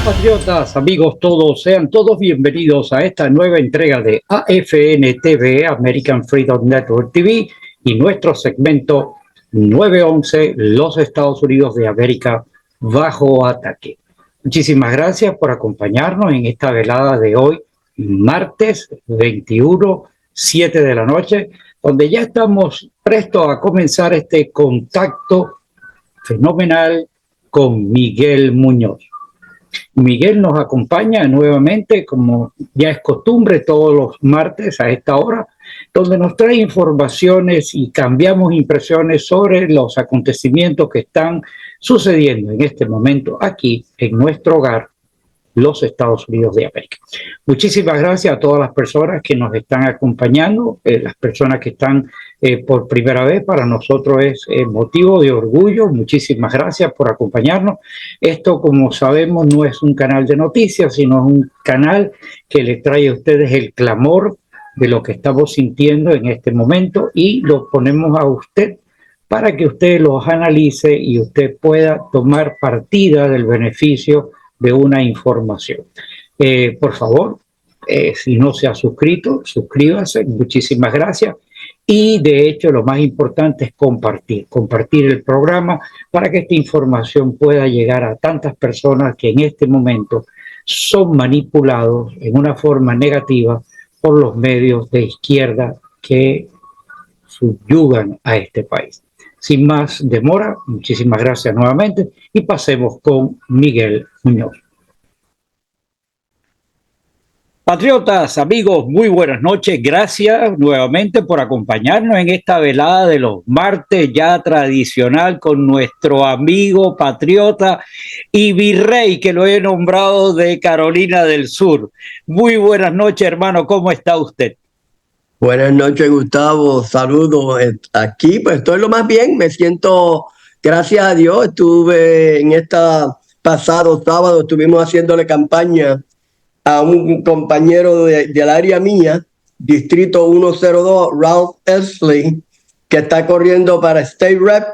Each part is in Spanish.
Patriotas, amigos todos, sean todos bienvenidos a esta nueva entrega de AFN TV, American Freedom Network TV, y nuestro segmento 911, los Estados Unidos de América bajo ataque. Muchísimas gracias por acompañarnos en esta velada de hoy, martes 21, 7 de la noche, donde ya estamos prestos a comenzar este contacto fenomenal con Miguel Muñoz. Miguel nos acompaña nuevamente, como ya es costumbre, todos los martes a esta hora, donde nos trae informaciones y cambiamos impresiones sobre los acontecimientos que están sucediendo en este momento aquí en nuestro hogar, los Estados Unidos de América. Muchísimas gracias a todas las personas que nos están acompañando, las personas que están por primera vez. Para nosotros es motivo de orgullo. Muchísimas gracias por acompañarnos. Esto, como sabemos, no es un canal de noticias, sino es un canal que le trae a ustedes el clamor de lo que estamos sintiendo en este momento y lo ponemos a usted para que usted los analice y usted pueda tomar partida del beneficio de una información. Por favor, si no se ha suscrito, suscríbase. Muchísimas gracias. Y de hecho, lo más importante es compartir el programa para que esta información pueda llegar a tantas personas que en este momento son manipulados en una forma negativa por los medios de izquierda que subyugan a este país. Sin más demora, muchísimas gracias nuevamente y pasemos con Miguel Muñoz. Patriotas, amigos, muy buenas noches. Gracias nuevamente por acompañarnos en esta velada de los martes ya tradicional con nuestro amigo patriota y virrey, que lo he nombrado, de Carolina del Sur. Muy buenas noches, hermano. ¿Cómo está usted? Buenas noches, Gustavo. Saludos. Aquí pues estoy lo más bien. Me siento, gracias a Dios, estuve en pasado sábado, estuvimos haciéndole campaña a un compañero del área mía, Distrito 102, Ralph Esley, que está corriendo para State Rep.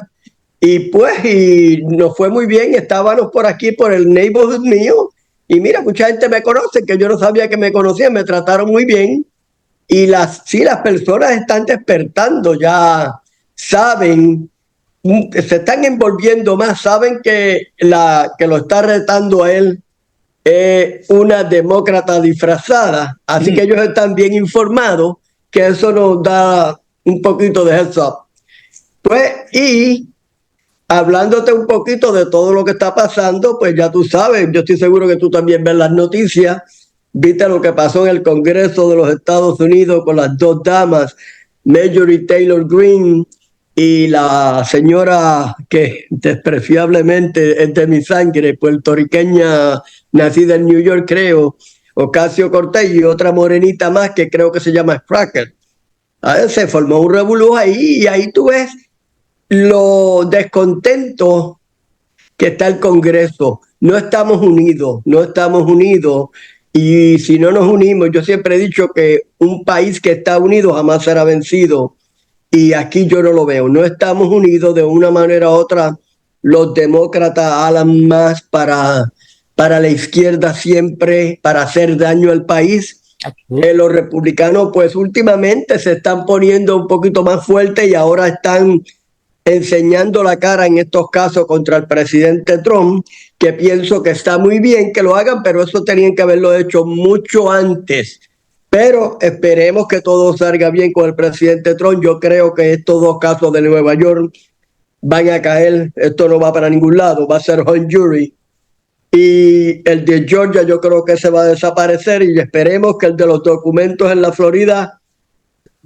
Y nos fue muy bien. Estábamos por aquí, por el neighborhood mío. Y mira, mucha gente me conoce, que yo no sabía que me conocían. Me trataron muy bien. Y las personas están despertando, ya saben, se están envolviendo más, saben que lo está retando a él una demócrata disfrazada, así que ellos están bien informados, que eso nos da un poquito de heads up. Pues, y hablándote un poquito de todo lo que está pasando, pues ya tú sabes, yo estoy seguro que tú también ves las noticias. Viste lo que pasó en el Congreso de los Estados Unidos con las dos damas, Marjorie Taylor Greene y la señora que despreciablemente es de mi sangre, puertorriqueña, nacida en New York, creo, Ocasio-Cortez, y otra morenita más que creo que se llama Cracker. Se formó un revolú ahí y ahí tú ves lo descontento que está el Congreso. No estamos unidos. Y si no nos unimos, yo siempre he dicho que un país que está unido jamás será vencido. Y aquí yo no lo veo. No estamos unidos de una manera u otra. Los demócratas hablan más para la izquierda siempre, para hacer daño al país. Los republicanos, pues últimamente se están poniendo un poquito más fuertes y ahora están enseñando la cara en estos casos contra el presidente Trump, que pienso que está muy bien que lo hagan, pero eso tenían que haberlo hecho mucho antes. Pero esperemos que todo salga bien con el presidente Trump. Yo creo que estos dos casos de Nueva York van a caer. Esto no va para ningún lado, va a ser hung jury. Y el de Georgia yo creo que se va a desaparecer y esperemos que el de los documentos en la Florida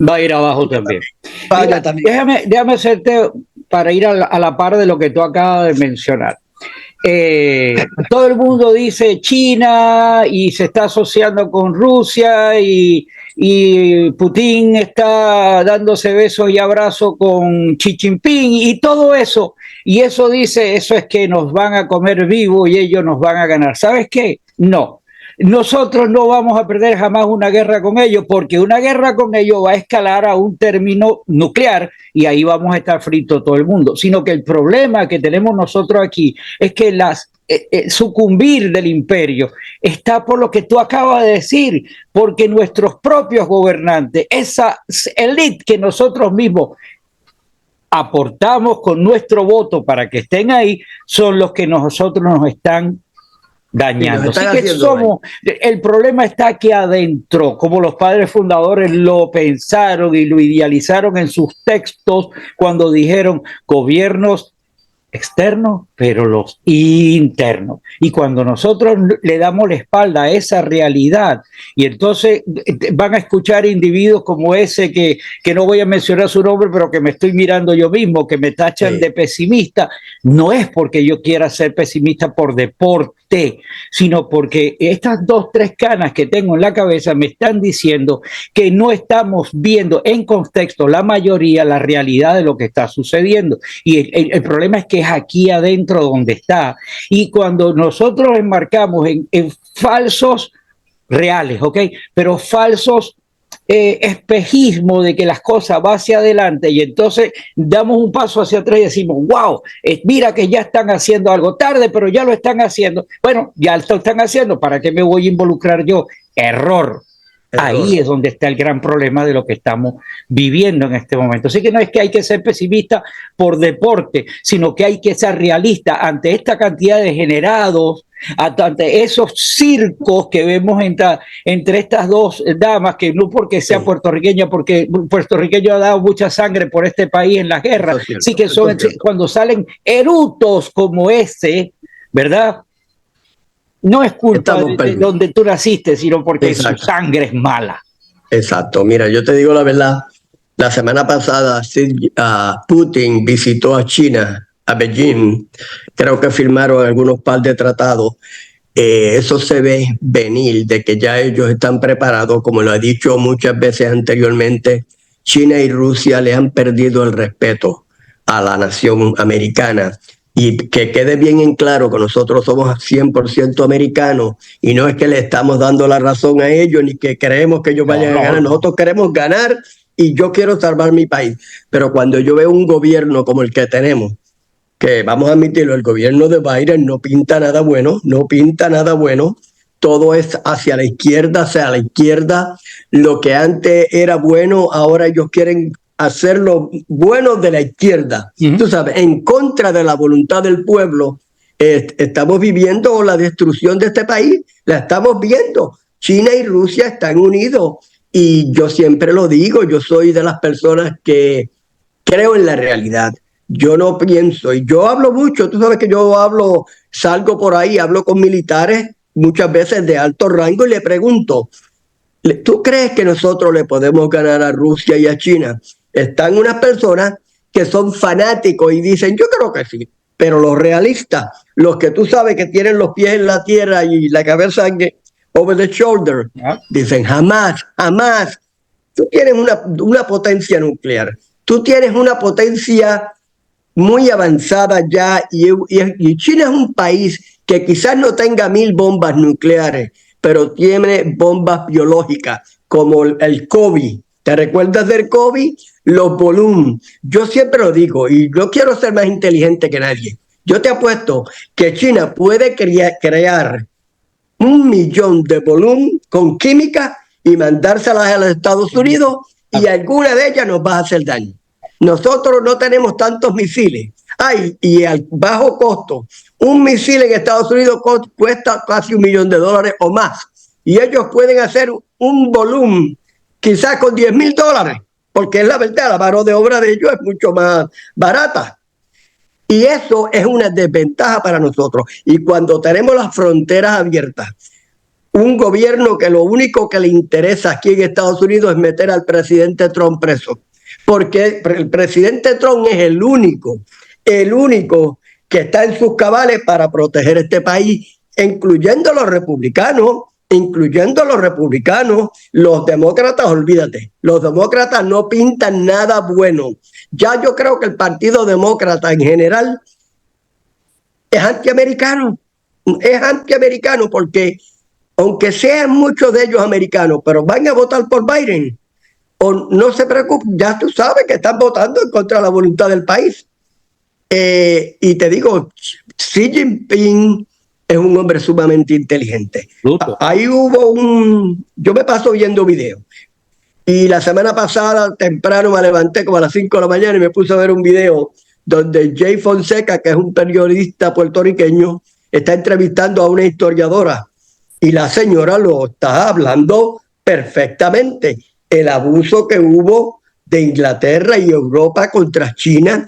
va a ir abajo también. Mira, déjame hacerte, para ir a la par de lo que tú acabas de mencionar. Todo el mundo dice China y se está asociando con Rusia y Putin está dándose besos y abrazos con Xi Jinping y todo eso. Y eso dice, eso es que nos van a comer vivos y ellos nos van a ganar. ¿Sabes qué? No. Nosotros no vamos a perder jamás una guerra con ellos, porque una guerra con ellos va a escalar a un término nuclear y ahí vamos a estar fritos todo el mundo. Sino que el problema que tenemos nosotros aquí es que sucumbir del imperio está por lo que tú acabas de decir, porque nuestros propios gobernantes, esa élite que nosotros mismos aportamos con nuestro voto para que estén ahí, son los que nosotros nos están dañando. Así que somos, el problema está aquí adentro, como los padres fundadores lo pensaron y lo idealizaron en sus textos cuando dijeron gobiernos externos, pero los internos. Y cuando nosotros le damos la espalda a esa realidad, y entonces van a escuchar individuos como ese que no voy a mencionar su nombre, pero que me estoy mirando yo mismo, que me tachan de pesimista, no es porque yo quiera ser pesimista por deporte, sino porque estas 2, 3 canas que tengo en la cabeza me están diciendo que no estamos viendo en contexto la mayoría la realidad de lo que está sucediendo. Y el problema es que es aquí adentro donde está. Y cuando nosotros enmarcamos en falsos reales, ¿ok? Pero falsos espejismo de que las cosas van hacia adelante y entonces damos un paso hacia atrás y decimos, wow, mira que ya están haciendo algo tarde, pero ya lo están haciendo. Bueno, ya lo están haciendo, ¿para qué me voy a involucrar yo? Error. Ahí es donde está el gran problema de lo que estamos viviendo en este momento. Así que no es que hay que ser pesimista por deporte, sino que hay que ser realista ante esta cantidad de degenerados, ante esos circos que vemos entre estas dos damas, que no porque sea puertorriqueña, porque puertorriqueño ha dado mucha sangre por este país en la guerra, sí que son cuando salen erutos como ese, ¿verdad? No es culpa de donde tú naciste, sino porque su sangre es mala. Exacto. Mira, yo te digo la verdad. La semana pasada Putin visitó a China, a Beijing. Creo que firmaron algunos par de tratados. Eso se ve venir, de que ya ellos están preparados. Como lo he dicho muchas veces anteriormente, China y Rusia le han perdido el respeto a la nación americana. Y que quede bien en claro que nosotros somos 100% americanos y no es que le estamos dando la razón a ellos ni que creemos que ellos vayan a ganar. Nosotros queremos ganar y yo quiero salvar mi país. Pero cuando yo veo un gobierno como el que tenemos, que vamos a admitirlo, el gobierno de Biden no pinta nada bueno, no pinta nada bueno. Todo es hacia la izquierda, hacia la izquierda. Lo que antes era bueno, ahora ellos quieren hacerlo bueno de la izquierda. Tú sabes, en contra de la voluntad del pueblo. Estamos viviendo la destrucción de este país, la estamos viendo. China y Rusia están unidos y yo siempre lo digo, yo soy de las personas que creo en la realidad. Yo no pienso, y yo hablo mucho, tú sabes que yo hablo, salgo por ahí, hablo con militares muchas veces de alto rango y le pregunto, ¿tú crees que nosotros le podemos ganar a Rusia y a China? Están unas personas que son fanáticos y dicen, yo creo que sí, pero los realistas, los que tú sabes que tienen los pies en la tierra y la cabeza over the shoulder, dicen, jamás, jamás. Tú tienes una potencia nuclear, tú tienes una potencia muy avanzada ya y China es un país que quizás no tenga 1000 bombas nucleares, pero tiene bombas biológicas como el COVID. ¿Te recuerdas del COVID? Los Bolum. Yo siempre lo digo y no quiero ser más inteligente que nadie. Yo te apuesto que China puede crear 1 millón de Bolum con química y mandárselas a los Estados Unidos y alguna de ellas nos va a hacer daño. Nosotros no tenemos tantos misiles. Y al bajo costo, un misil en Estados Unidos cuesta casi $1 millón o más. Y ellos pueden hacer un volumen quizás con $10,000, porque es la verdad, la mano de obra de ellos es mucho más barata. Y eso es una desventaja para nosotros. Y cuando tenemos las fronteras abiertas, un gobierno que lo único que le interesa aquí en Estados Unidos es meter al presidente Trump preso. Porque el presidente Trump es el único que está en sus cabales para proteger este país, incluyendo los republicanos. Los demócratas, olvídate, los demócratas no pintan nada bueno. Ya yo creo que el Partido Demócrata en general es antiamericano porque aunque sean muchos de ellos americanos, pero van a votar por Biden, o no se preocupen, ya tú sabes que están votando en contra de la voluntad del país. Y te digo, Xi Jinping es un hombre sumamente inteligente. Bruto. Ahí yo me paso viendo videos. Y la semana pasada, temprano, me levanté como a las 5 de la mañana y me puse a ver un video donde Jay Fonseca, que es un periodista puertorriqueño, está entrevistando a una historiadora. Y la señora lo está hablando perfectamente. El abuso que hubo de Inglaterra y Europa contra China.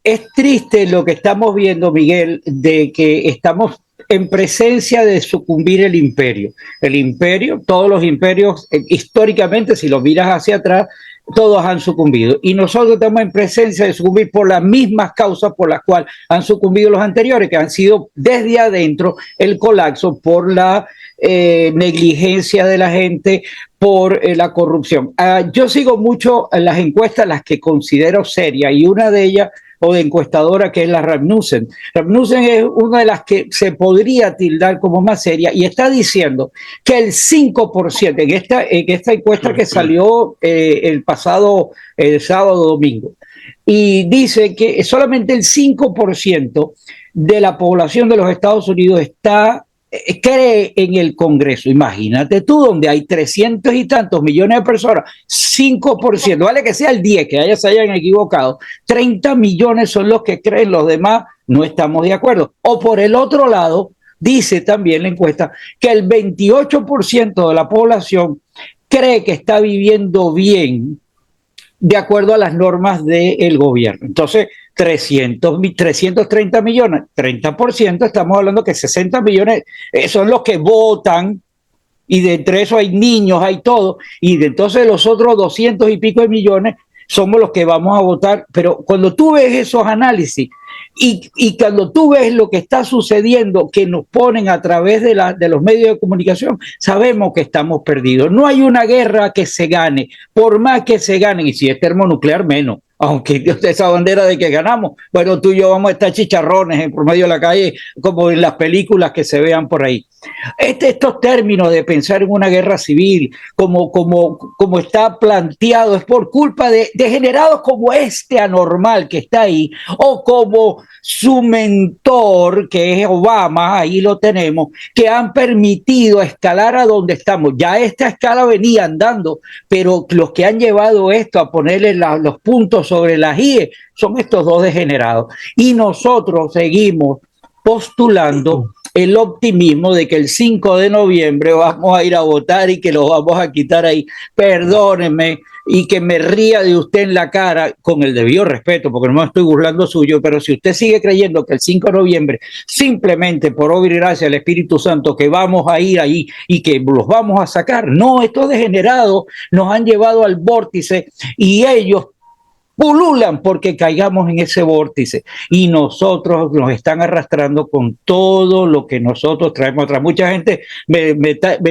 Es triste lo que estamos viendo, Miguel, de que estamos en presencia de sucumbir el imperio. El imperio, todos los imperios, históricamente, si los miras hacia atrás, todos han sucumbido. Y nosotros estamos en presencia de sucumbir por las mismas causas por las cuales han sucumbido los anteriores, que han sido desde adentro el colapso por la negligencia de la gente, por la corrupción. Yo sigo mucho las encuestas, las que considero serias, y una de ellas, o de encuestadora, que es la Rasmussen. Rasmussen es una de las que se podría tildar como más seria y está diciendo que el 5% en esta encuesta que salió el pasado sábado, domingo, y dice que solamente el 5% de la población de los Estados Unidos cree en el Congreso. Imagínate tú, donde hay 300 y tantos millones de personas, 5%, vale que sea el 10, que se hayan equivocado, 30 millones son los que creen, los demás no estamos de acuerdo. O por el otro lado, dice también la encuesta que el 28% de la población cree que está viviendo bien de acuerdo a las normas del gobierno. Entonces, 330 millones, 30%, estamos hablando que 60 millones son los que votan, y de entre eso hay niños, hay todo, y de entonces los otros 200 y pico de millones somos los que vamos a votar. Pero cuando tú ves esos análisis y cuando tú ves lo que está sucediendo, que nos ponen a través de los medios de comunicación, sabemos que estamos perdidos. No hay una guerra que se gane, por más que se ganen, y si es termonuclear menos, aunque esa bandera de que ganamos, bueno, tú y yo vamos a estar chicharrones en por medio de la calle, como en las películas que se vean por ahí. Estos términos de pensar en una guerra civil, como está planteado, es por culpa de degenerados como este anormal que está ahí, o como su mentor, que es Obama, ahí lo tenemos, que han permitido escalar a donde estamos. Ya esta escala venía andando, pero los que han llevado esto a ponerle los puntos sobre las IE son estos dos degenerados. Y nosotros seguimos postulando el optimismo de que el 5 de noviembre vamos a ir a votar y que lo vamos a quitar ahí. Perdónenme y que me ría de usted en la cara, con el debido respeto, porque no me estoy burlando suyo, pero si usted sigue creyendo que el 5 de noviembre, simplemente por obra y gracia del Espíritu Santo, que vamos a ir ahí y que los vamos a sacar, no, estos degenerados nos han llevado al vórtice y ellos pululan porque caigamos en ese vórtice, y nosotros nos están arrastrando con todo lo que nosotros traemos atrás. Mucha gente me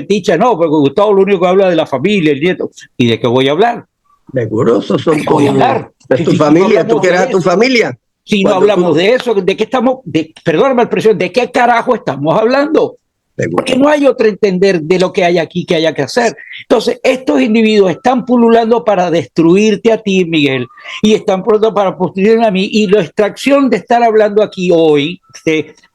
ticha, no, porque Gustavo lo único que habla de la familia, el nieto. ¿Y de qué voy a hablar? Seguro, esos son ¿De qué voy a hablar? de tu familia, tú quieres a tu familia. Si no hablamos de eso, ¿de qué estamos? Perdóname la expresión, ¿de qué carajo estamos hablando? Porque no hay otro entender de lo que hay aquí que haya que hacer. Entonces, estos individuos están pululando para destruirte a ti, Miguel, y están pronto para destruirme a mí. Y la extracción de estar hablando aquí hoy,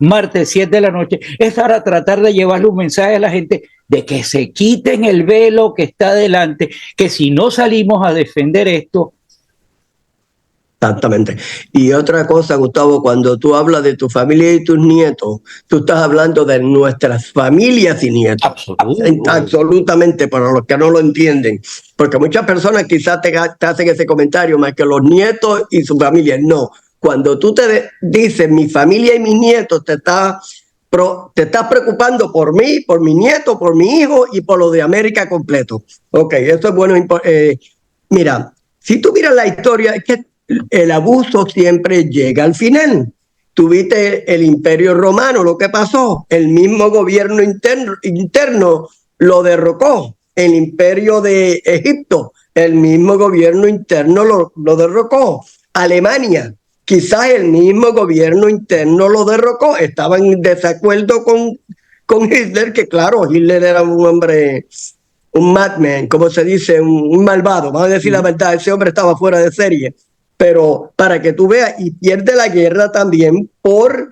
martes 7 de la noche, es para tratar de llevarle un mensaje a la gente de que se quiten el velo que está delante, que si no salimos a defender esto. Exactamente. Y otra cosa, Gustavo, cuando tú hablas de tu familia y tus nietos, tú estás hablando de nuestras familias y nietos. Absolutamente, para los que no lo entienden. Porque muchas personas quizás te hacen ese comentario, más que los nietos y su familia. No, cuando tú te dices mi familia y mis nietos, te estás preocupando por mí, por mi nieto, por mi hijo y por lo de América completo. Ok, eso es bueno. Mira, si tú miras la historia, es que el abuso siempre llega al final. Tuviste el Imperio Romano, lo que pasó, el mismo gobierno interno lo derrocó. El Imperio de Egipto, el mismo gobierno interno lo derrocó. Alemania, quizás el mismo gobierno interno lo derrocó. Estaba en desacuerdo con Hitler, que claro, Hitler era un hombre, un madman, como se dice, un malvado. Vamos a decir la verdad, ese hombre estaba fuera de serie. Pero para que tú veas, y pierde la guerra también por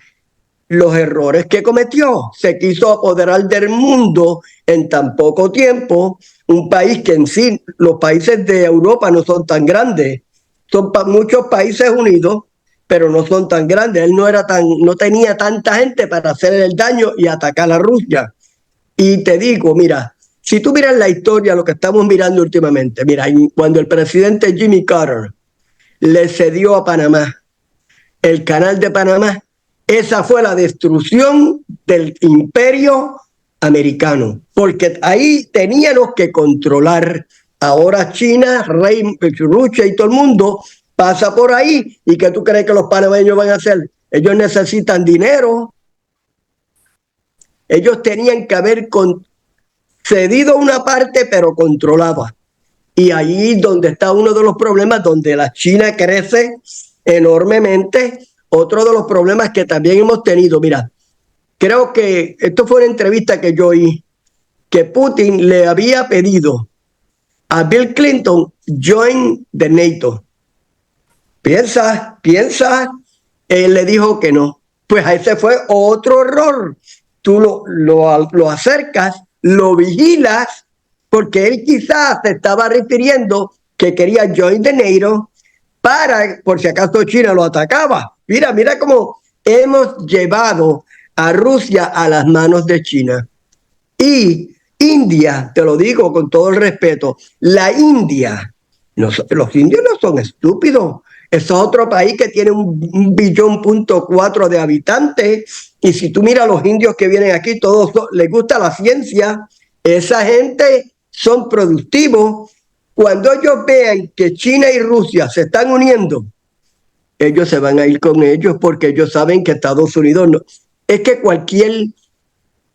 los errores que cometió. Se quiso apoderar del mundo en tan poco tiempo, un país que en sí, los países de Europa no son tan grandes, son muchos países unidos, pero no son tan grandes. Él no tenía tanta gente para hacer el daño y atacar a Rusia. Y te digo, mira, si tú miras la historia, lo que estamos mirando últimamente, mira, cuando el presidente Jimmy Carter le cedió a Panamá el canal de Panamá, esa fue la destrucción del imperio americano, porque ahí teníamos que controlar. Ahora China, Rusia y todo el mundo pasa por ahí. ¿Y qué tú crees que los panameños van a hacer? Ellos necesitan dinero. Ellos tenían que haber cedido una parte, pero controlada. Y ahí donde está uno de los problemas, donde la China crece enormemente. Otro de los problemas que también hemos tenido, mira, creo que esto fue una entrevista que yo oí, que Putin le había pedido a Bill Clinton join the NATO. Piensa, él le dijo que no. Pues ese fue otro error. Tú lo acercas, lo vigilas, porque él quizás se estaba refiriendo que quería join the NATO para, por si acaso China lo atacaba. Mira cómo hemos llevado a Rusia a las manos de China. Y India, te lo digo con todo el respeto, la India, los indios no son estúpidos. Es otro país que tiene 1,4 billones de habitantes. Y si tú miras a los indios que vienen aquí, todos les gusta la ciencia. Esa gente son productivos. Cuando ellos vean que China y Rusia se están uniendo, ellos se van a ir con ellos porque ellos saben que Estados Unidos no. Es que cualquier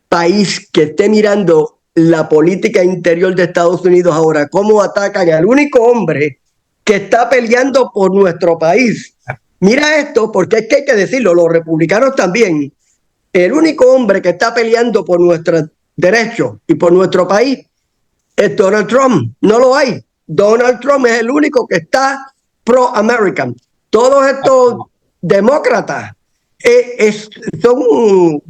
país que esté mirando la política interior de Estados Unidos ahora, cómo atacan al único hombre que está peleando por nuestro país. Mira esto, porque es que hay que decirlo, los republicanos también. El único hombre que está peleando por nuestros derechos y por nuestro país es Donald Trump. No lo hay. Donald Trump es el único que está pro-American. Todos estos demócratas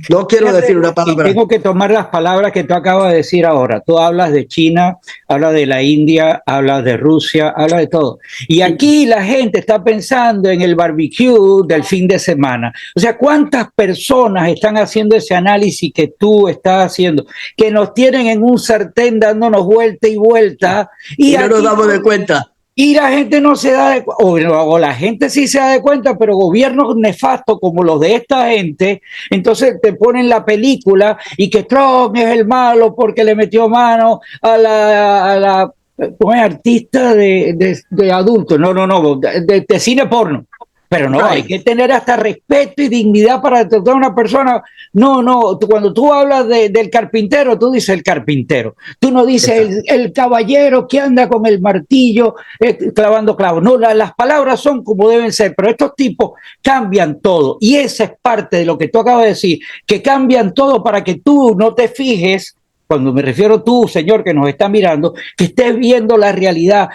no quiero decir una palabra. Tengo que tomar las palabras que tú acabas de decir ahora. Tú hablas de China, hablas de la India, hablas de Rusia, hablas de todo. Y aquí la gente está pensando en el barbecue del fin de semana. O sea, ¿cuántas personas están haciendo ese análisis que tú estás haciendo? Que nos tienen en un sartén dándonos vuelta y vuelta. Y no nos damos de cuenta. Y la gente no se da de cuenta, o la gente sí se da de cuenta, pero gobiernos nefastos como los de esta gente, entonces te ponen la película y que Trump es el malo porque le metió mano a la ¿cómo es? Artista de adultos, no, de cine porno. Pero no, hay que tener hasta respeto y dignidad para tratar a una persona. No, cuando tú hablas del carpintero, tú dices el carpintero. Tú no dices el caballero que anda con el martillo clavando clavos. No, las palabras son como deben ser, pero estos tipos cambian todo. Y esa es parte de lo que tú acabas de decir, que cambian todo para que tú no te fijes, cuando me refiero tú, señor, que nos está mirando, que estés viendo la realidad.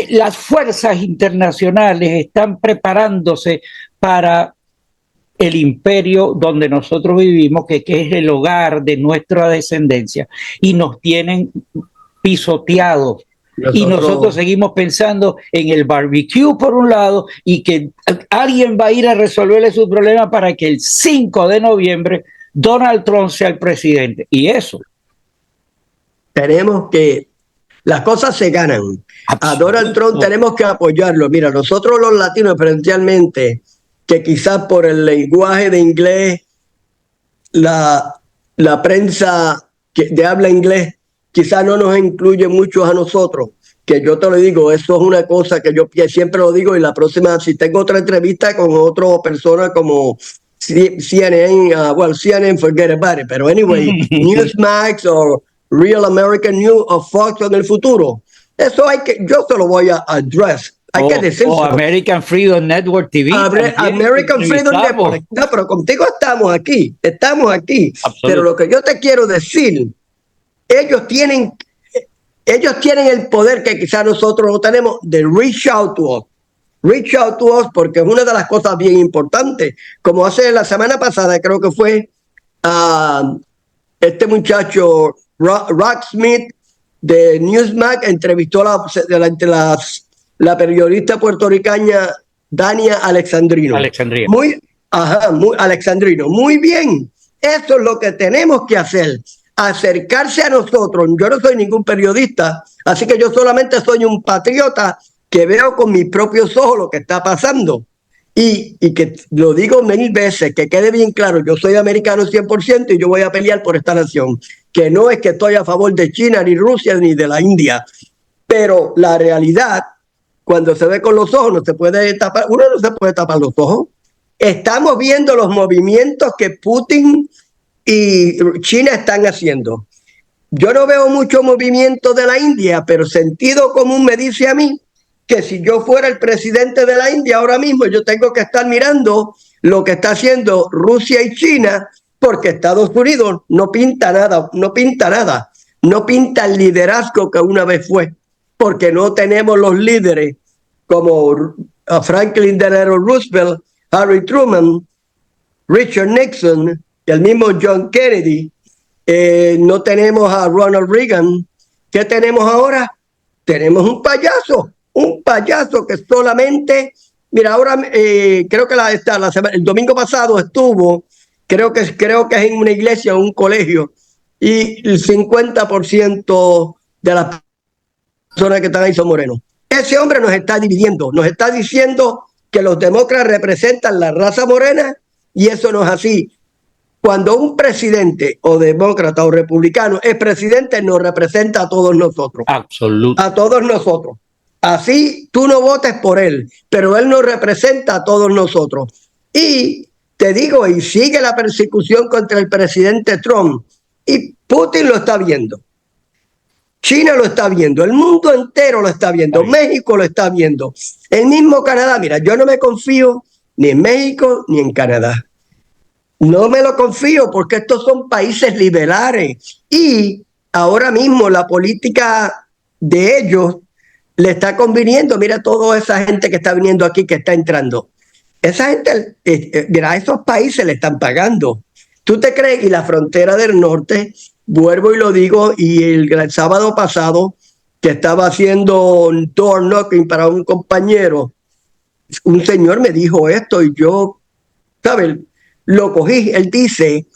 Las fuerzas internacionales están preparándose para el imperio donde nosotros vivimos, que es el hogar de nuestra descendencia, y nos tienen pisoteados. Y nosotros seguimos pensando en el barbecue por un lado y que alguien va a ir a resolverle su problema para que el 5 de noviembre Donald Trump sea el presidente. Y eso. Tenemos que... Las cosas se ganan. A Donald Trump tenemos que apoyarlo. Mira, nosotros los latinos, especialmente, que quizás por el lenguaje de inglés, la prensa de habla inglés, quizás no nos incluye mucho a nosotros. Que yo te lo digo, eso es una cosa que yo siempre lo digo, y la próxima, si tengo otra entrevista con otra persona como CNN, CNN, forget about it. Pero anyway, Newsmax o Real American News o Fox en el futuro. Eso yo se lo voy a address. Hay que decirlo. O American Freedom Network TV. American Freedom Network. No, pero contigo estamos aquí. Absoluto. Pero lo que yo te quiero decir, ellos tienen el poder que quizás nosotros no tenemos de reach out to us. reach out to us, porque es una de las cosas bien importantes. Como hace la semana pasada, creo que fue este muchacho, Rock Smith, de Newsmax, entrevistó la periodista puertorriqueña Dania Alexandrino. Muy Alexandrino. Muy bien. Eso es lo que tenemos que hacer. Acercarse a nosotros. Yo no soy ningún periodista, así que yo solamente soy un patriota que veo con mis propios ojos lo que está pasando. Y que lo digo 1000 veces, que quede bien claro, yo soy americano 100% y yo voy a pelear por esta nación. Que no es que estoy a favor de China, ni Rusia, ni de la India. Pero la realidad, cuando se ve con los ojos, no se puede tapar, uno no se puede tapar los ojos. Estamos viendo los movimientos que Putin y China están haciendo. Yo no veo mucho movimiento de la India, pero sentido común me dice a mí que si yo fuera el presidente de la India ahora mismo, yo tengo que estar mirando lo que está haciendo Rusia y China, porque Estados Unidos no pinta nada, no pinta el liderazgo que una vez fue, porque no tenemos los líderes como Franklin Delano Roosevelt, Harry Truman, Richard Nixon, el mismo John Kennedy. No tenemos a Ronald Reagan. ¿Qué tenemos ahora? Tenemos un payaso que solamente, mira, ahora creo que el domingo pasado estuvo, creo que es en una iglesia o un colegio, y el 50% de las personas que están ahí son morenos. Ese hombre nos está dividiendo, nos está diciendo que los demócratas representan la raza morena, y eso no es así. Cuando un presidente o demócrata o republicano es presidente, nos representa a todos nosotros. Absolutamente. A todos nosotros. Así tú no votes por él, pero él nos representa a todos nosotros. Y te digo, y sigue la persecución contra el presidente Trump. Y Putin lo está viendo. China lo está viendo. El mundo entero lo está viendo. México lo está viendo. El mismo Canadá. Mira, yo no me confío ni en México ni en Canadá. No me lo confío porque estos son países liberales. Y ahora mismo la política de ellos le está conviniendo. Mira toda esa gente que está viniendo aquí, que está entrando. Esa gente, mira, a esos países le están pagando. ¿Tú te crees? Y la frontera del norte, vuelvo y lo digo, y el sábado pasado, que estaba haciendo un door knocking para un compañero, un señor me dijo esto y yo, ¿sabes? Lo cogí. Él dice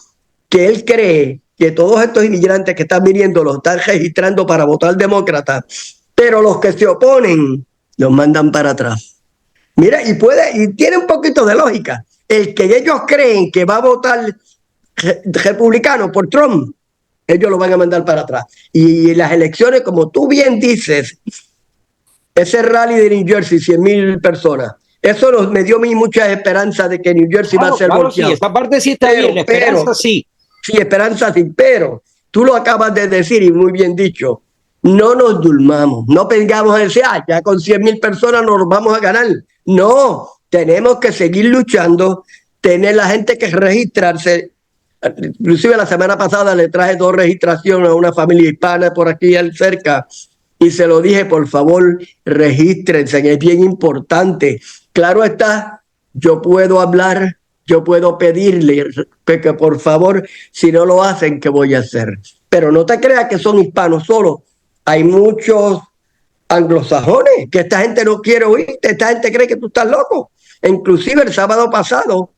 que él cree que todos estos inmigrantes que están viniendo los están registrando para votar demócrata, pero los que se oponen los mandan para atrás. Mira, y tiene un poquito de lógica. El que ellos creen que va a votar republicano por Trump, ellos lo van a mandar para atrás. Y las elecciones, como tú bien dices, ese rally de New Jersey, 100,000 personas, eso me dio a mí muchas esperanzas de que New Jersey va a ser volteado. Sí, esta parte sí está bien, la esperanza sí. Sí, esperanza sí, pero tú lo acabas de decir y muy bien dicho. No nos durmamos, no pengamos a decir, ya con 100,000 personas nos vamos a ganar. No, tenemos que seguir luchando, tener la gente que registrarse. Inclusive la semana pasada le traje 2 registraciones a una familia hispana por aquí cerca y se lo dije, por favor, regístrense, es bien importante. Claro está, yo puedo hablar, yo puedo pedirle que por favor, si no lo hacen, ¿qué voy a hacer? Pero no te creas que son hispanos solo. Hay muchos anglosajones que esta gente no quiere oírte, esta gente cree que tú estás loco. Inclusive el sábado pasado,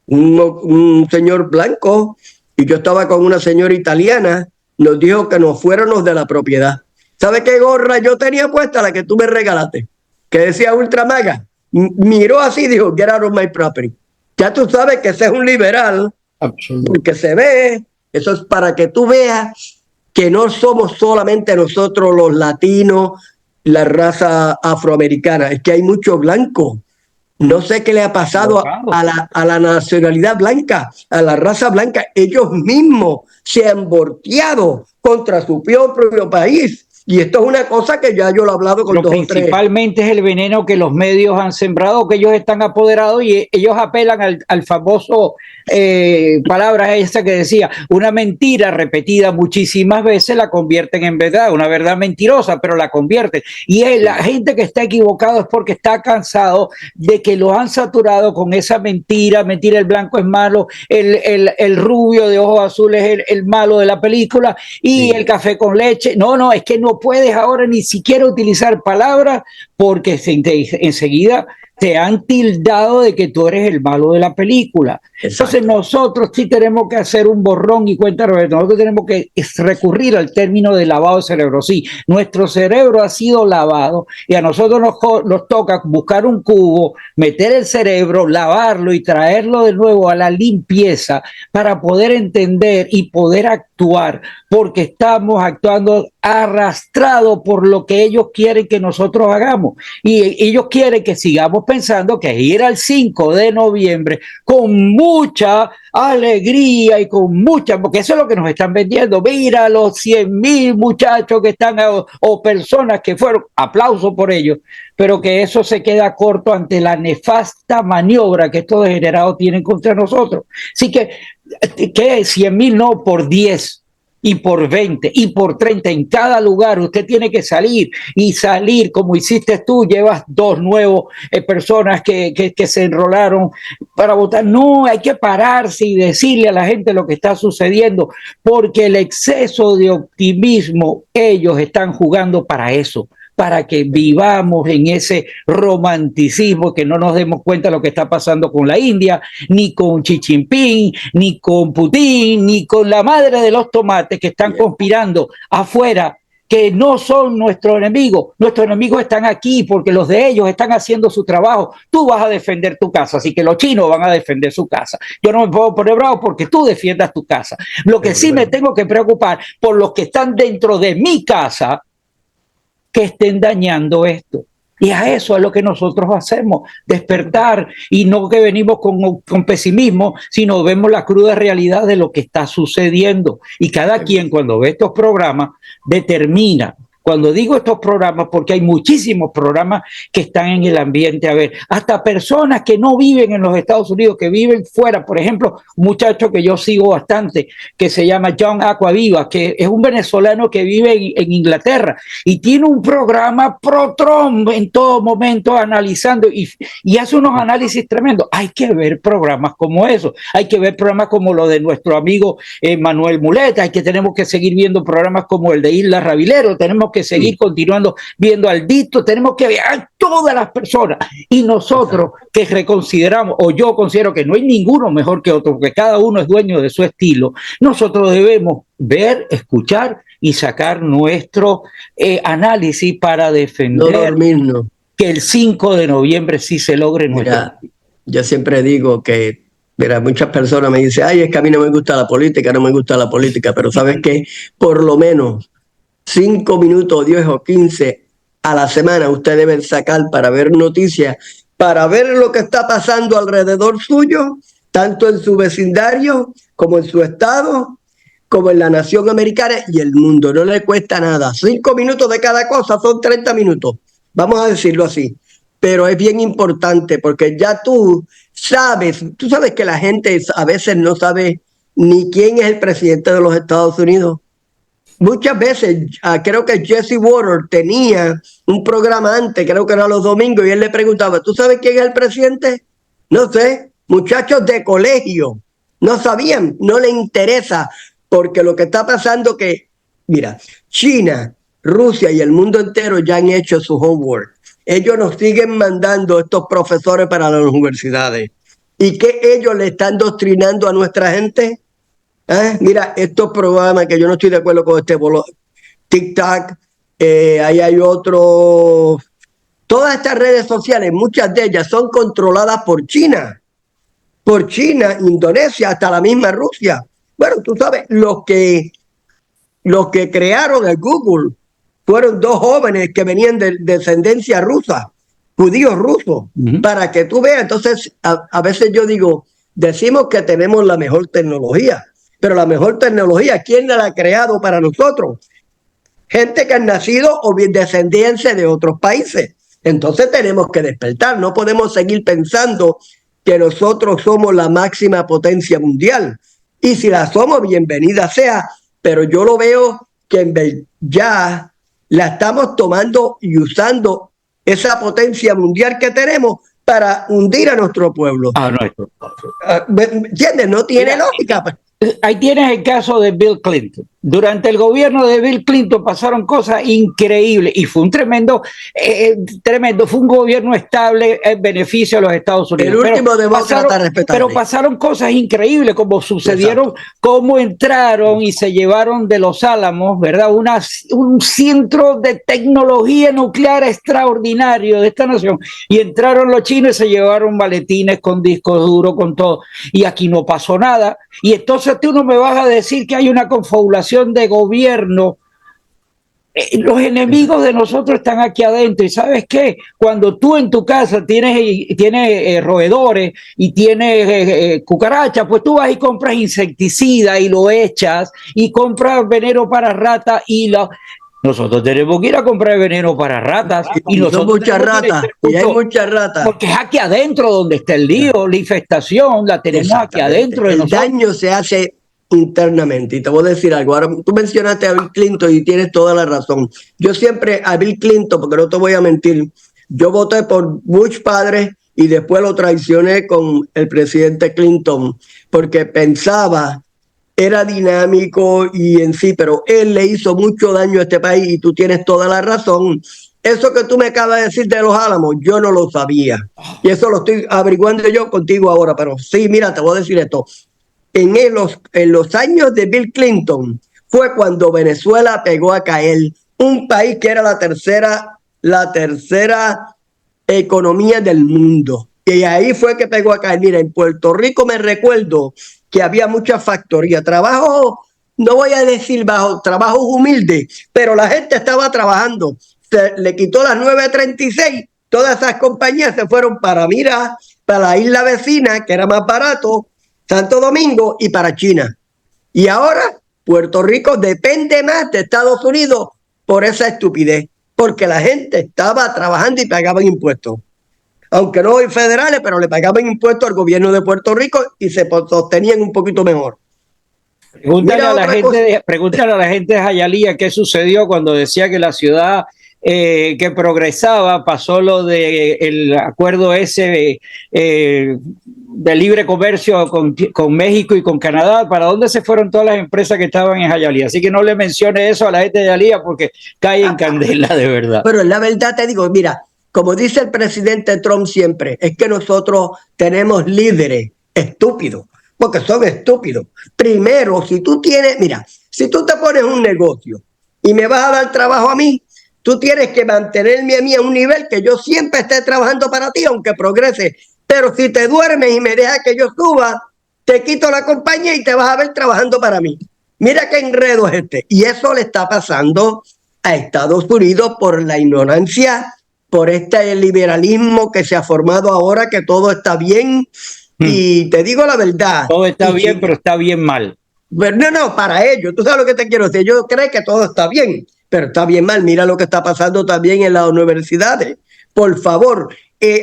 un señor blanco, y yo estaba con una señora italiana, nos dijo que nos fuéramos de la propiedad. ¿Sabe qué gorra yo tenía puesta? La que tú me regalaste, que decía Ultramaga. Miró así y dijo, get out of my property. Ya tú sabes que ese es un liberal, porque se ve, eso es para que tú veas que no somos solamente nosotros los latinos, la raza afroamericana, es que hay mucho blanco. No sé qué le ha pasado a la nacionalidad blanca, a la raza blanca. Ellos mismos se han volteado contra su propio país Y esto es una cosa que ya yo lo he hablado con dos o tres. Principalmente es el veneno que los medios han sembrado, que ellos están apoderados y ellos apelan al famoso palabra esa que decía, una mentira repetida muchísimas veces la convierten en verdad, una verdad mentirosa, pero la convierten. Y la gente que está equivocado es porque está cansado de que lo han saturado con esa mentira, el blanco es malo, el rubio de ojos azules es el malo de la película y el café con leche. No, es que no puedes ahora ni siquiera utilizar palabras porque enseguida te han tildado de que tú eres el malo de la película. Exacto. Entonces nosotros sí tenemos que hacer un borrón y cuenta nueva. Nosotros tenemos que recurrir al término de lavado de cerebro. Sí, nuestro cerebro ha sido lavado y a nosotros nos toca buscar un cubo, meter el cerebro, lavarlo y traerlo de nuevo a la limpieza para poder entender y poder actuar, porque estamos actuando arrastrado por lo que ellos quieren que nosotros hagamos. Y ellos quieren que sigamos pensando que ir al 5 de noviembre con mucha alegría y con mucha, porque eso es lo que nos están vendiendo. Mira los 100,000 muchachos que están o personas que fueron, aplauso por ellos, pero que eso se queda corto ante la nefasta maniobra que estos degenerados tienen contra nosotros. Así que 100,000 no, por 10 y por 20 y por 30 en cada lugar usted tiene que salir como hiciste tú, llevas 2 nuevos personas que se enrolaron para votar. No, hay que pararse y decirle a la gente lo que está sucediendo, porque el exceso de optimismo, ellos están jugando para eso, para que vivamos en ese romanticismo, que no nos demos cuenta de lo que está pasando con la India, ni con Xi Jinping, ni con Putin, ni con la madre de los tomates que están conspirando afuera, que no son nuestros enemigos. Nuestros enemigos están aquí porque los de ellos están haciendo su trabajo. Tú vas a defender tu casa, así que los chinos van a defender su casa. Yo no me puedo poner bravo porque tú defiendas tu casa. Lo que sí me tengo que preocupar por los que están dentro de mi casa, que estén dañando esto. Y a eso es lo que nosotros hacemos, despertar, y no que venimos con pesimismo, sino vemos la cruda realidad de lo que está sucediendo. Y cada quien, cuando ve estos programas, determina. Cuando digo estos programas, porque hay muchísimos programas que están en el ambiente, a ver, hasta personas que no viven en los Estados Unidos, que viven fuera. Por ejemplo, un muchacho que yo sigo bastante, que se llama John Acquaviva, que es un venezolano que vive en Inglaterra y tiene un programa pro-Trump en todo momento analizando y hace unos análisis tremendos. Hay que ver programas como esos, hay que ver programas como lo de nuestro amigo Manuel Muleta, tenemos que seguir viendo programas como el de Isla Ravilero, tenemos que seguir continuando viendo al Dito, tenemos que ver a todas las personas, y nosotros que reconsideramos, o yo considero que no hay ninguno mejor que otro, porque cada uno es dueño de su estilo, nosotros debemos ver, escuchar y sacar nuestro análisis para defender que el 5 de noviembre sí se logre nuestra. Yo siempre digo que, mira, muchas personas me dicen, ay, es que a mí no me gusta la política, pero ¿sabes qué? Por lo menos 5 minutos, 10 o 15 a la semana usted debe sacar para ver noticias, para ver lo que está pasando alrededor suyo, tanto en su vecindario como en su estado, como en la nación americana y el mundo. No le cuesta nada. 5 minutos de cada cosa son 30 minutos. Vamos a decirlo así. Pero es bien importante porque ya tú sabes que la gente a veces no sabe ni quién es el presidente de los Estados Unidos. Muchas veces, creo que Jesse Water tenía un programa antes, creo que era los domingos, y él le preguntaba, ¿tú sabes quién es el presidente? No sé, muchachos de colegio, no sabían, no le interesa, porque lo que está pasando que, mira, China, Rusia y el mundo entero ya han hecho su homework. Ellos nos siguen mandando estos profesores para las universidades. ¿Y qué ellos le están doctrinando a nuestra gente? Mira, estos programas que yo no estoy de acuerdo con TikTok, ahí hay otros. Todas estas redes sociales, muchas de ellas son controladas por China, Indonesia, hasta la misma Rusia. Bueno, tú sabes, los que crearon el Google fueron 2 jóvenes que venían de descendencia rusa, judíos rusos, para que tú veas. Entonces, a veces yo digo, decimos que tenemos la mejor tecnología, pero la mejor tecnología, ¿quién la ha creado para nosotros? gente que han nacido o bien descendientes de otros países. Entonces tenemos que despertar, no podemos seguir pensando que nosotros somos la máxima potencia mundial. Y si la somos, bienvenida sea, pero yo lo veo que ya la estamos tomando y usando esa potencia mundial que tenemos para hundir a nuestro pueblo. ¿Entiendes? No tiene lógica. Ahí tienes el caso de Bill Clinton. Durante el gobierno de Bill Clinton pasaron cosas increíbles y fue un tremendo, fue un gobierno estable en beneficio de los Estados Unidos. El último demócrata respetable. Pero pasaron cosas increíbles como sucedieron, cómo entraron y se llevaron de Los Álamos, ¿verdad? Un centro de tecnología nuclear extraordinario de esta nación, y entraron los chinos y se llevaron maletines con discos duros, con todo, y aquí no pasó nada. Y entonces tú no me vas a decir que hay una confabulación de gobierno. Los enemigos de nosotros están aquí adentro. Y ¿sabes qué? Cuando tú en tu casa tienes roedores y tienes cucarachas, pues tú vas y compras insecticida y lo echas, y compras veneno para ratas y nosotros tenemos que ir a comprar veneno para ratas. Y nosotros muchas ratas. Y hay muchas ratas. Porque es aquí adentro donde está el lío, la infestación, la tenemos aquí adentro. El daño se hace internamente. Y te voy a decir algo. Ahora, tú mencionaste a Bill Clinton y tienes toda la razón. Yo siempre a Bill Clinton, porque no te voy a mentir, yo voté por Bush padre y después lo traicioné con el presidente Clinton, porque pensaba, era dinámico y en sí, pero él le hizo mucho daño a este país y tú tienes toda la razón. Eso que tú me acabas de decir de Los Álamos, yo no lo sabía. Y eso lo estoy averiguando yo contigo ahora, pero sí, mira, te voy a decir esto. En los años de Bill Clinton fue cuando Venezuela pegó a caer, un país que era la tercera economía del mundo. Y ahí fue que pegó a caer. Mira, en Puerto Rico me recuerdo que había muchas factorías, trabajo, no voy a decir bajo, trabajos humildes, pero la gente estaba trabajando. Se le quitó las 9:36, todas esas compañías se fueron para la isla vecina, que era más barato, Santo Domingo, y para China. Y ahora Puerto Rico depende más de Estados Unidos por esa estupidez, porque la gente estaba trabajando y pagaban impuestos. Aunque no federales, pero le pagaban impuestos al gobierno de Puerto Rico y se sostenían un poquito mejor. Pregúntale a la gente de Hialeah qué sucedió cuando decía que la ciudad que progresaba pasó lo del acuerdo ese de libre comercio con México y con Canadá. ¿Para dónde se fueron todas las empresas que estaban en Hialeah? Así que no le mencione eso a la gente de Hialeah porque cae en candela de verdad. Pero la verdad te digo, mira, como dice el presidente Trump siempre, es que nosotros tenemos líderes estúpidos, porque son estúpidos. Primero, si tú te pones un negocio y me vas a dar trabajo a mí, tú tienes que mantenerme a mí a un nivel que yo siempre esté trabajando para ti, aunque progrese. Pero si te duermes y me dejas que yo suba, te quito la compañía y te vas a ver trabajando para mí. Mira qué enredo es este. Y eso le está pasando a Estados Unidos por la ignorancia, por este liberalismo que se ha formado ahora, que todo está bien. Y te digo la verdad. Todo está bien, pero está bien mal. No, para ellos. Tú sabes lo que te quiero decir. Yo creo que todo está bien, pero está bien mal. Mira lo que está pasando también en las universidades. Por favor,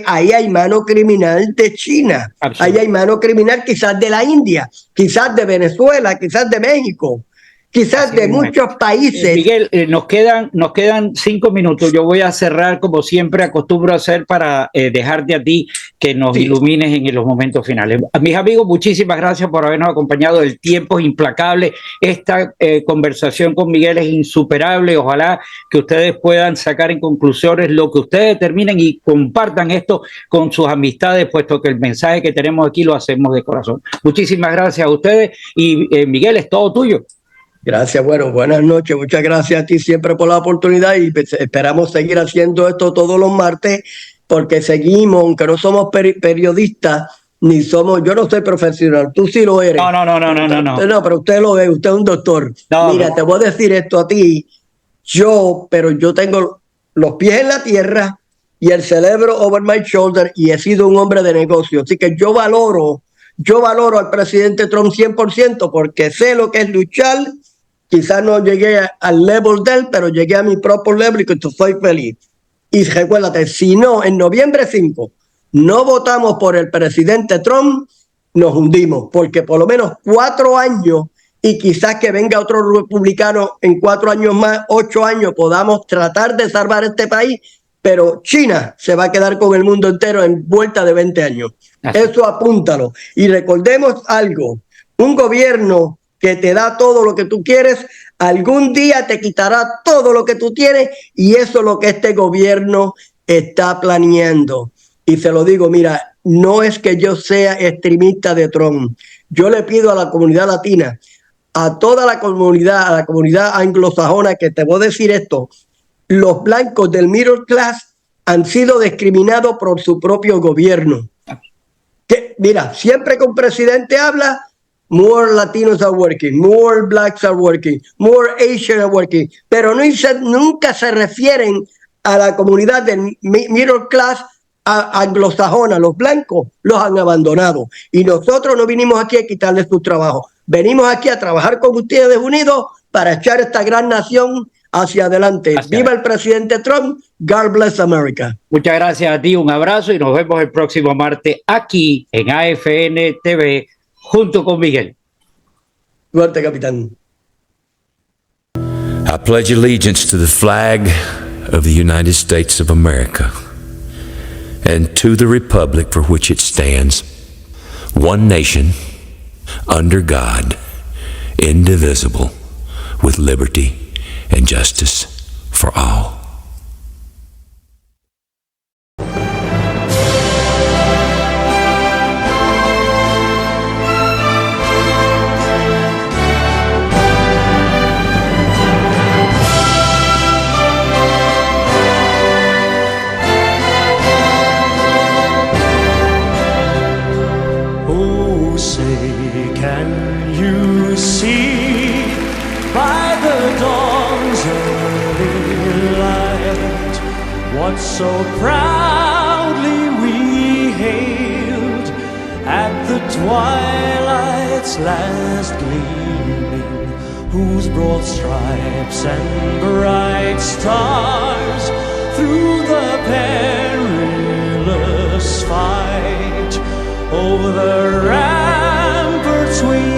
ahí hay mano criminal de China. Ahí hay mano criminal quizás de la India, quizás de Venezuela, quizás de México, quizás de muchos países. Miguel, nos quedan 5 minutos. Yo voy a cerrar como siempre acostumbro a hacer para dejarte a ti que nos ilumines en los momentos finales. A mis amigos, muchísimas gracias por habernos acompañado. El tiempo es implacable. Esta conversación con Miguel es insuperable. Ojalá que ustedes puedan sacar en conclusiones lo que ustedes determinen y compartan esto con sus amistades, puesto que el mensaje que tenemos aquí lo hacemos de corazón. Muchísimas gracias a ustedes y Miguel, es todo tuyo. Gracias, bueno, buenas noches, muchas gracias a ti siempre por la oportunidad y esperamos seguir haciendo esto todos los martes porque seguimos, aunque no somos periodistas, ni somos, yo no soy profesional, tú sí lo eres. No, pero usted lo es, usted es un doctor. Mira, te voy a decir esto a ti, pero yo tengo los pies en la tierra y el cerebro over my shoulder y he sido un hombre de negocio, así que yo valoro al presidente Trump 100% porque sé lo que es luchar quizás no llegué al level de él, pero llegué a mi propio level y que soy feliz. Y recuérdate, si no, en noviembre 5 no votamos por el presidente Trump, nos hundimos, porque por lo menos 4 años, y quizás que venga otro republicano en 4 años más, 8 años, podamos tratar de salvar este país, pero China se va a quedar con el mundo entero en vuelta de 20 años. Así. Eso apúntalo. Y recordemos algo, un gobierno que te da todo lo que tú quieres, algún día te quitará todo lo que tú tienes, y eso es lo que este gobierno está planeando. Y se lo digo, mira, no es que yo sea extremista de Trump. Yo le pido a la comunidad latina, a toda la comunidad anglosajona, que te voy a decir esto, los blancos del middle class han sido discriminados por su propio gobierno. Que, mira, siempre que un presidente habla, more Latinos are working, more blacks are working, more Asian are working, pero nunca se refieren a la comunidad del middle class anglosajona. Los blancos los han abandonado y nosotros no vinimos aquí a quitarles su trabajo, venimos aquí a trabajar con ustedes unidos para echar esta gran nación hacia adelante. ¡Viva el presidente Trump! God bless America. Muchas gracias a ti, un abrazo y nos vemos el próximo martes aquí en AFN TV junto con Miguel. Suerte, capitán. I pledge allegiance to the flag of the United States of America and to the republic for which it stands, one nation, under God, indivisible, with liberty and justice for all. Oh, say, can you see by the dawn's early light what so proudly we hailed at the twilight's last gleaming, whose broad stripes and bright stars through the perilous fight over the ramparts we